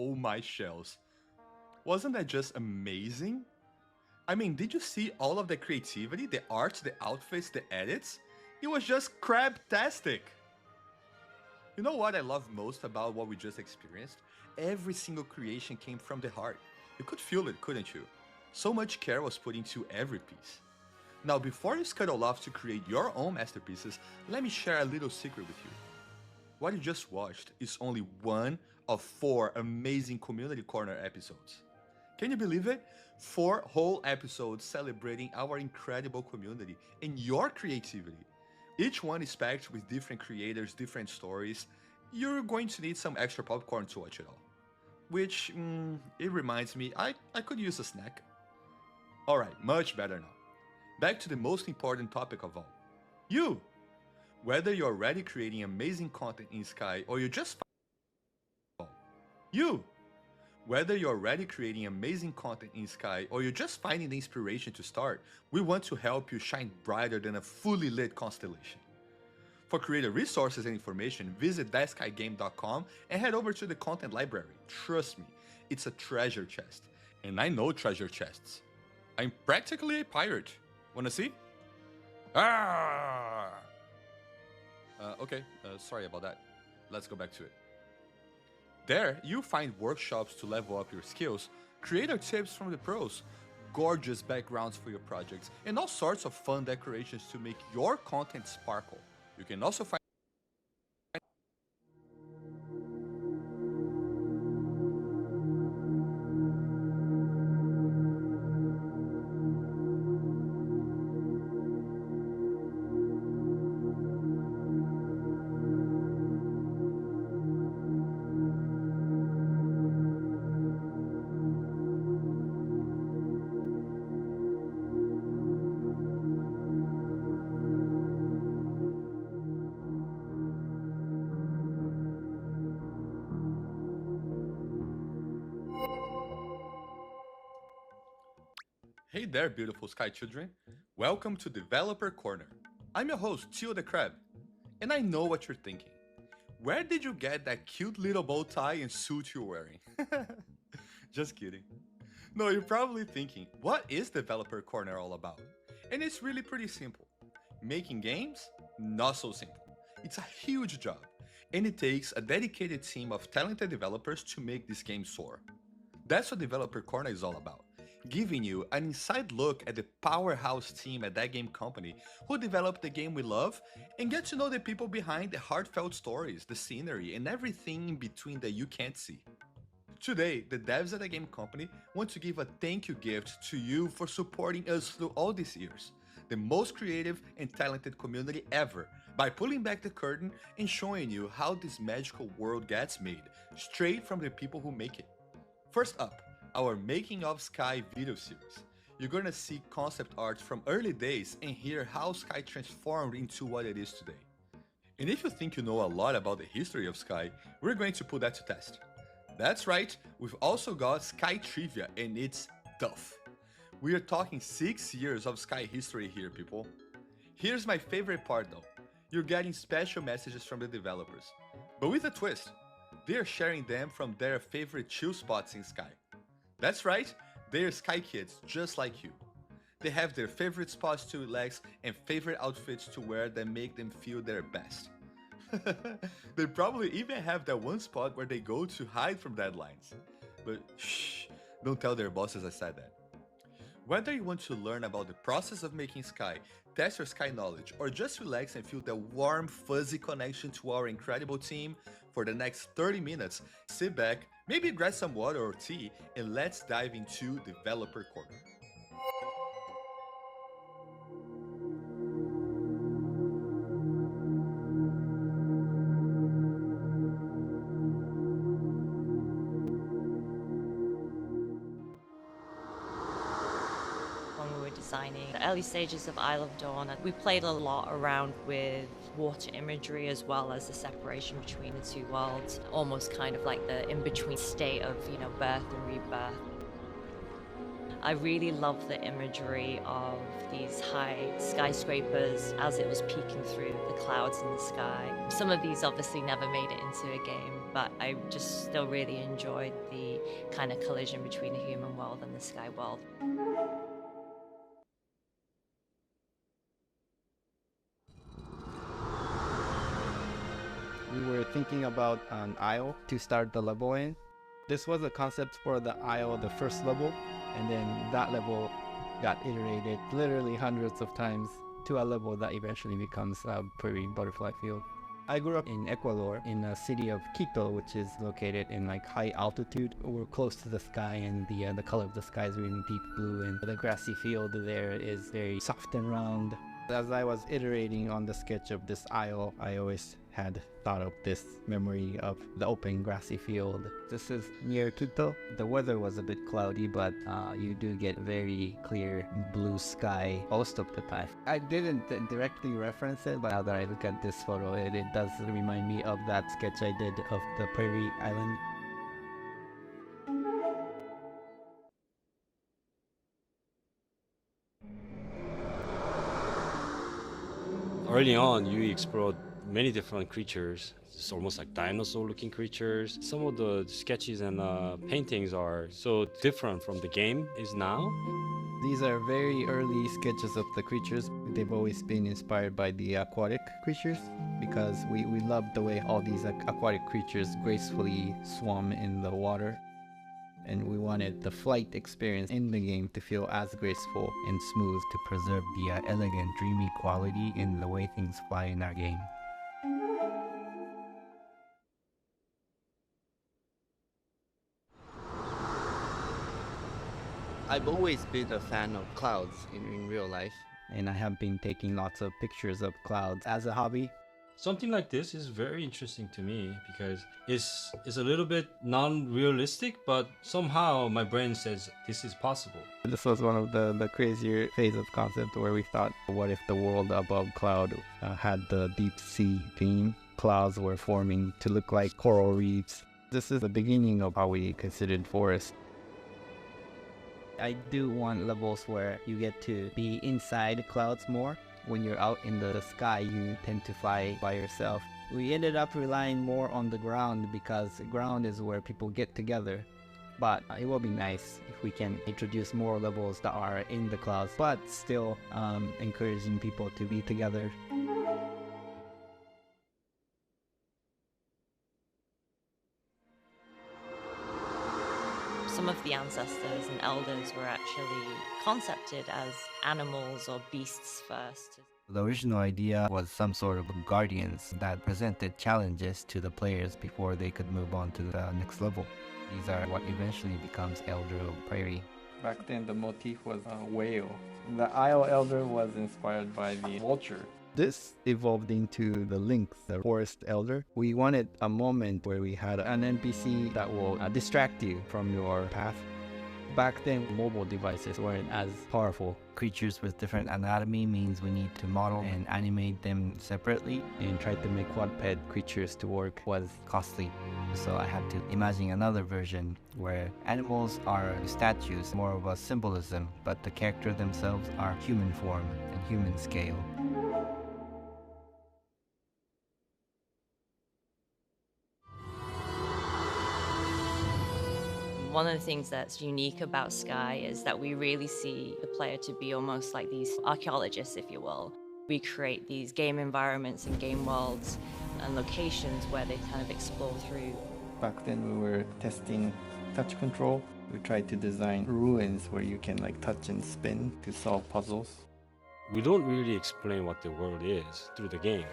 Oh my shells. Wasn't that just amazing? I mean, did you see all of the creativity, the art, the outfits, the edits? It was just crab-tastic. You know what I love most about what we just experienced? Every single creation came from the heart. You could feel it, couldn't you? So much care was put into every piece. Now, before you scuttle off to create your own masterpieces, let me share a little secret with you. What you just watched is only one of 4 amazing Community Corner episodes. Can you believe it? 4 whole episodes celebrating our incredible community and your creativity. Each one is packed with different creators, different stories. You're going to need some extra popcorn to watch it all. Which, it reminds me, I could use a snack. Alright, much better now. Back to the most important topic of all. You! Whether you're already creating amazing content in Sky or you just you! Whether you're already creating amazing content in Sky or you're just finding the inspiration to start, we want to help you shine brighter than a fully lit constellation. For creator resources and information, visit thatskygame.com and head over to the content library. Trust me, it's a treasure chest. And I know treasure chests. I'm practically a pirate. Wanna see? Ah! Okay, sorry about that. Let's go back to it. There, you'll find workshops to level up your skills, creator tips from the pros, gorgeous backgrounds for your projects, and all sorts of fun decorations to make your content sparkle. You can also find Hey there, beautiful sky children. Welcome to Developer Corner. I'm your host, Tio the Crab. And I know what you're thinking. Where did you get that cute little bow tie and suit you're wearing? Just kidding. No, you're probably thinking, what is Developer Corner all about? And it's really pretty simple. Making games? Not so simple. It's a huge job, and it takes a dedicated team of talented developers to make this game soar. That's what Developer Corner is all about, giving you an inside look at the powerhouse team at that game company who developed the game we love and get to know the people behind the heartfelt stories, the scenery, and everything in between that you can't see. Today, the devs at the game company want to give a thank you gift to you for supporting us through all these years, the most creative and talented community ever, by pulling back the curtain and showing you how this magical world gets made, straight from the people who make it. First up, our Making of Sky video series. You're gonna see concept art from early days and hear how Sky transformed into what it is today. And if you think you know a lot about the history of Sky, we're going to put that to test. That's right, we've also got Sky Trivia, and it's tough. We are talking 6 years of Sky history here, people. Here's my favorite part though. You're getting special messages from the developers. But with a twist, they're sharing them from their favorite chill spots in Sky. That's right, they're Sky kids just like you. They have their favorite spots to relax and favorite outfits to wear that make them feel their best. They probably even have that one spot where they go to hide from deadlines. But shh, don't tell their bosses I said that. Whether you want to learn about the process of making Sky, test your Sky knowledge, or just relax and feel the warm, fuzzy connection to our incredible team, for the next 30 minutes, sit back, maybe grab some water or tea, and let's dive into Developer Corner. When we were designing the early stages of Isle of Dawn, we played a lot around with water imagery as well as the separation between the two worlds, almost kind of like the in-between state of, birth and rebirth. I really love the imagery of these high skyscrapers as it was peeking through the clouds in the sky. Some of these obviously never made it into a game, but I just still really enjoyed the kind of collision between the human world and the sky world. We were thinking about an isle to start the level in. This was a concept for the isle, the first level, and then that level got iterated literally hundreds of times to a level that eventually becomes a Prairie Butterfly Field. I grew up in Ecuador, in the city of Quito, which is located in like high altitude. We're close to the sky, and the color of the sky is really deep blue, and the grassy field there is very soft and round. As I was iterating on the sketch of this isle, I always had thought of this memory of the open grassy field. This is near Quito. The weather was a bit cloudy, but you do get very clear blue sky most of the time. I didn't directly reference it, but now that I look at this photo, it does remind me of that sketch I did of the Prairie Island. Early on, you explored many different creatures. It's almost like dinosaur-looking creatures. Some of the sketches and paintings are so different from the game is now. These are very early sketches of the creatures. They've always been inspired by the aquatic creatures because we love the way all these aquatic creatures gracefully swim in the water. And we wanted the flight experience in the game to feel as graceful and smooth to preserve the elegant, dreamy quality in the way things fly in our game. I've always been a fan of clouds in real life, and I have been taking lots of pictures of clouds as a hobby. Something like this is very interesting to me because it's a little bit non-realistic, but somehow my brain says this is possible. This was one of the crazier phase of concept where we thought, what if the world above cloud had the deep sea theme? Clouds were forming to look like coral reefs. This is the beginning of how we considered forest. I do want levels where you get to be inside clouds more. When you're out in the sky, you tend to fly by yourself. We ended up relying more on the ground because the ground is where people get together. But it will be nice if we can introduce more levels that are in the clouds, but still encouraging people to be together. Some of the ancestors and elders were actually concepted as animals or beasts first. The original idea was some sort of guardians that presented challenges to the players before they could move on to the next level. These are what eventually becomes Elder of Prairie. Back then the motif was a whale. The Isle Elder was inspired by the vulture. This evolved into the Lynx, the Forest Elder. We wanted a moment where we had an NPC that will distract you from your path. Back then, mobile devices weren't as powerful. Creatures with different anatomy means we need to model and animate them separately, and try to make quadruped creatures to work was costly. So I had to imagine another version where animals are statues, more of a symbolism, but the characters themselves are human form and human scale. One of the things that's unique about Sky is that we really see the player to be almost like these archaeologists, if you will. We create these game environments and game worlds and locations where they kind of explore through. Back then we were testing touch control. We tried to design ruins where you can like touch and spin to solve puzzles. We don't really explain what the world is through the game.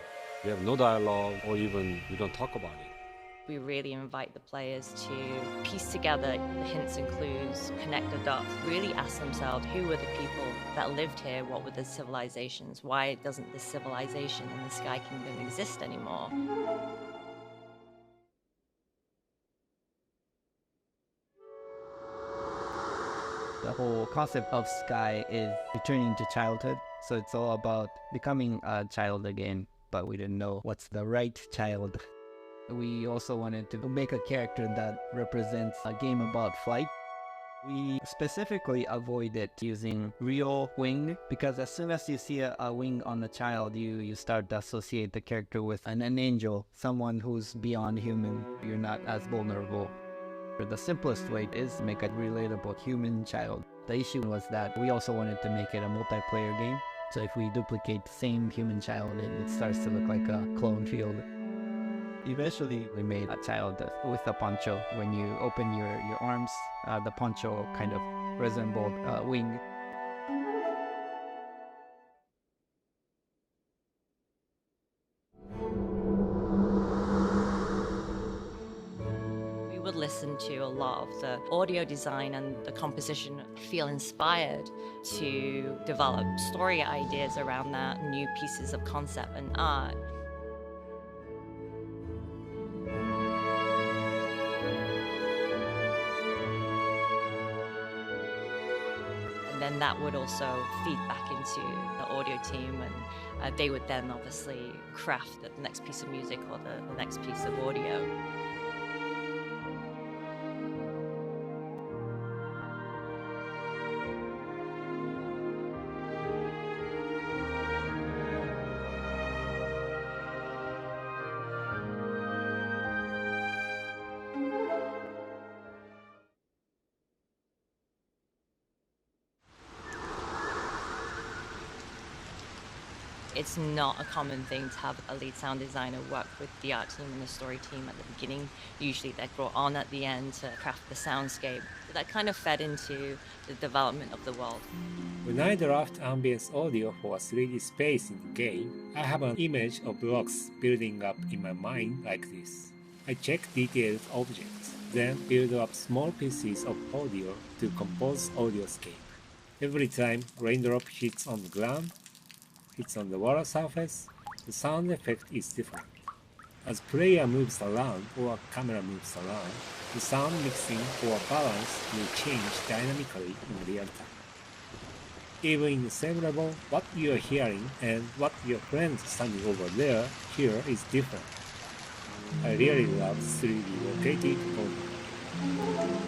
We have no dialogue or even we don't talk about it. We really invite the players to piece together the hints and clues, connect the dots, really ask themselves who were the people that lived here, what were the civilizations, why doesn't this civilization in the Sky Kingdom exist anymore? The whole concept of Sky is returning to childhood, so it's all about becoming a child again, but we didn't know what's the right child. We also wanted to make a character that represents a game about flight. We specifically avoided using real wing because as soon as you see a wing on a child, you start to associate the character with an angel, someone who's beyond human. You're not as vulnerable. The simplest way is make a relatable human child. The issue was that we also wanted to make it a multiplayer game. So if we duplicate the same human child, it starts to look like a clone field. Eventually, we made a child with a poncho. When you open your arms, the poncho kind of resembled a wing. We would listen to a lot of the audio design and the composition, feel inspired to develop story ideas around that, new pieces of concept and art. And then that would also feed back into the audio team, and they would then obviously craft the next piece of music or the next piece of audio. It's not a common thing to have a lead sound designer work with the art team and the story team at the beginning. Usually they're brought on at the end to craft the soundscape. That kind of fed into the development of the world. When I draft ambience audio for a 3D space in the game, I have an image of blocks building up in my mind like this. I check detailed objects, then build up small pieces of audio to compose audioscape. Every time raindrop hits on the ground, hits on the water surface, the sound effect is different. As player moves around or camera moves around, the sound mixing or balance will change dynamically in real time. Even in the same level, what you are hearing and what your friends standing over there hear is different. I really love 3D located audio.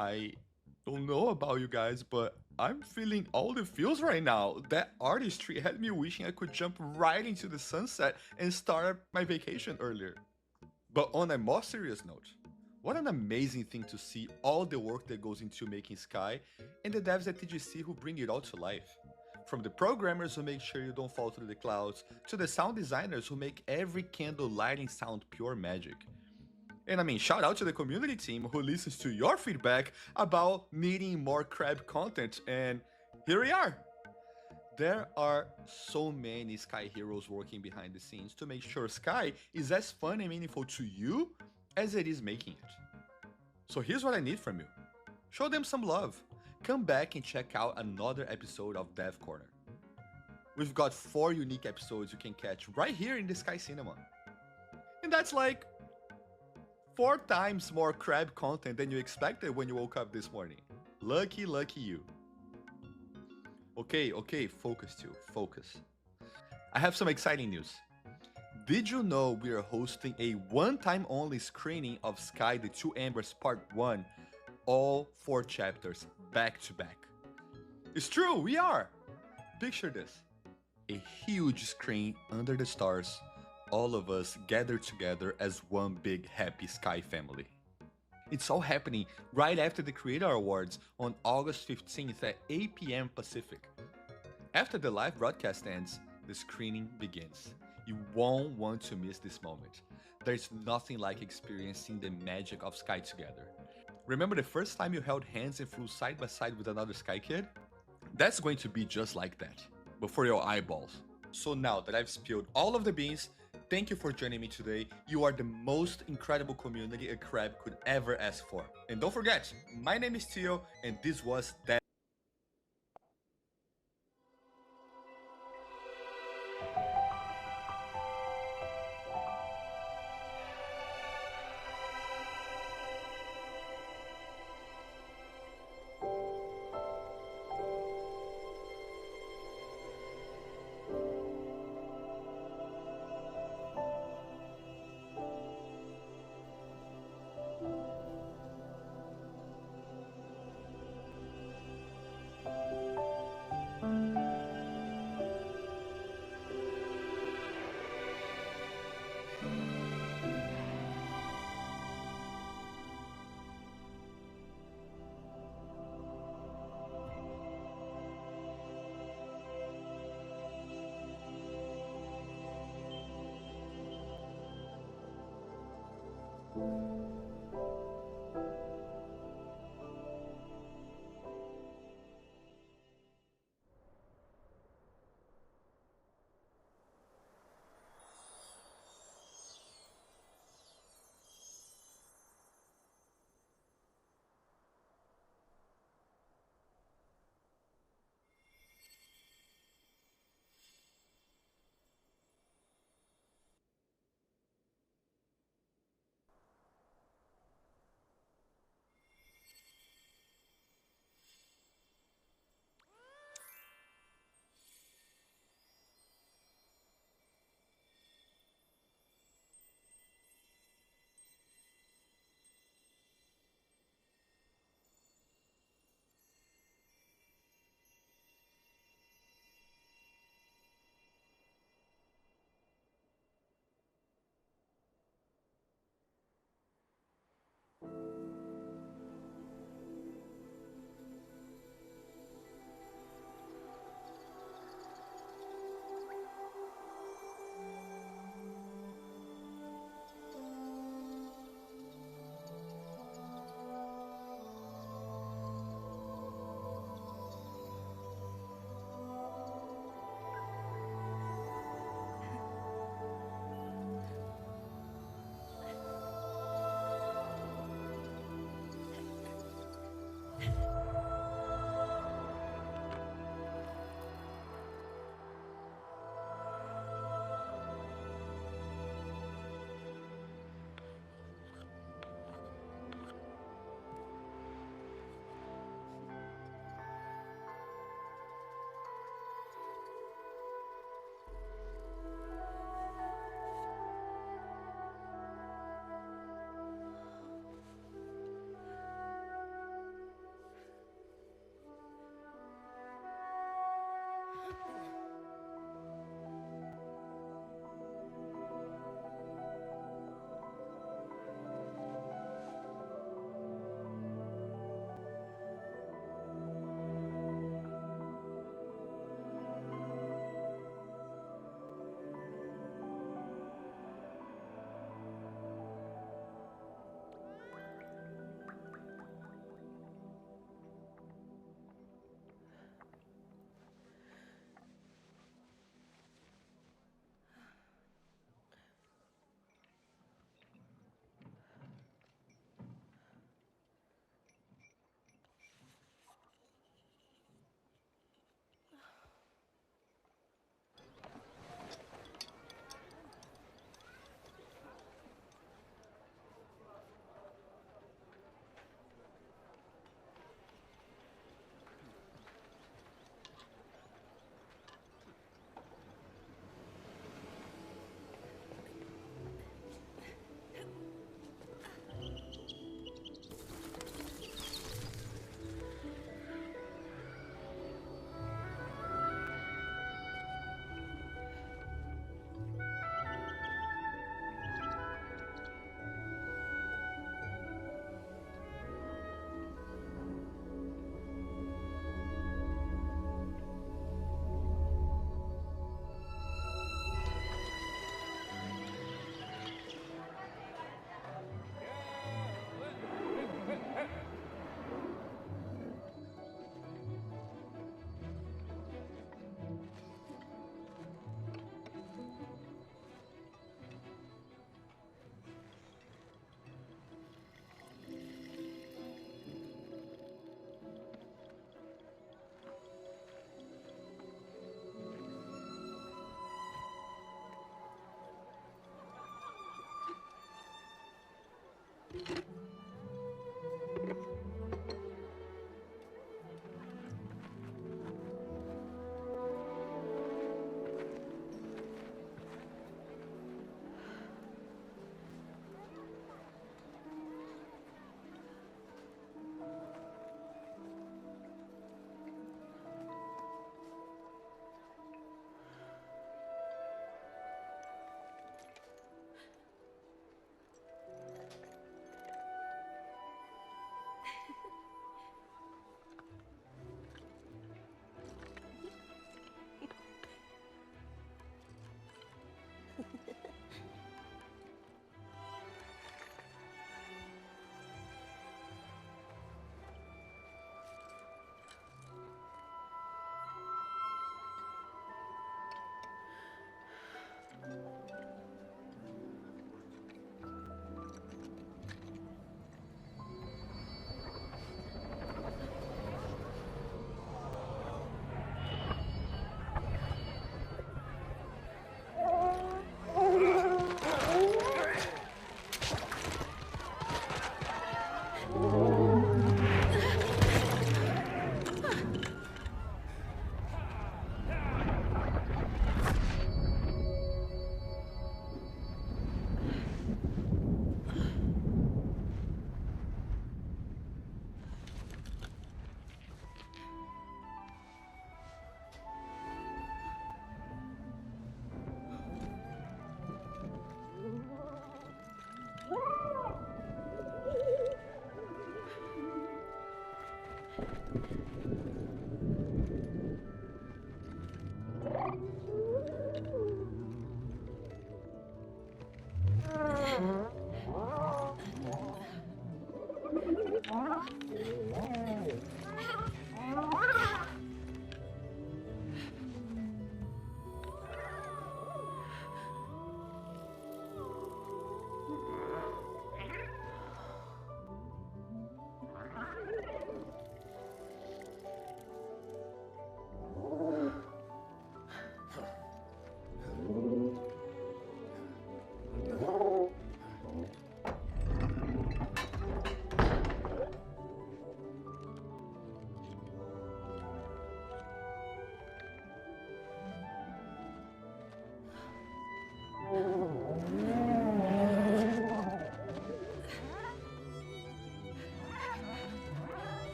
I don't know about you guys, but I'm feeling all the feels right now. That artistry had me wishing I could jump right into the sunset and start my vacation earlier. But on a more serious note, what an amazing thing to see all the work that goes into making Sky and the devs at TGC who bring it all to life. From the programmers who make sure you don't fall through the clouds, to the sound designers who make every candle lighting sound pure magic. And I mean, shout out to the community team who listens to your feedback about needing more crab content, and here we are! There are so many Sky heroes working behind the scenes to make sure Sky is as fun and meaningful to you as it is making it. So here's what I need from you. Show them some love. Come back and check out another episode of Dev Corner. We've got 4 unique episodes you can catch right here in the Sky Cinema. And that's like 4 times more crab content than you expected when you woke up this morning. Lucky, lucky you. Okay, focus too, focus. I have some exciting news. Did you know we are hosting a one-time only screening of Sky the Two Embers Part 1, all 4 chapters back to back? It's true, we are! Picture this. A huge screen under the stars, all of us gathered together as one big happy Sky family. It's all happening right after the Creator Awards on August 15th at 8 p.m. Pacific. After the live broadcast ends, the screening begins. You won't want to miss this moment. There's nothing like experiencing the magic of Sky together. Remember the first time you held hands and flew side by side with another Sky Kid? That's going to be just like that, but for your eyeballs. So now that I've spilled all of the beans, thank you for joining me today. You are the most incredible community a crab could ever ask for. And don't forget, my name is Tio, and this was That.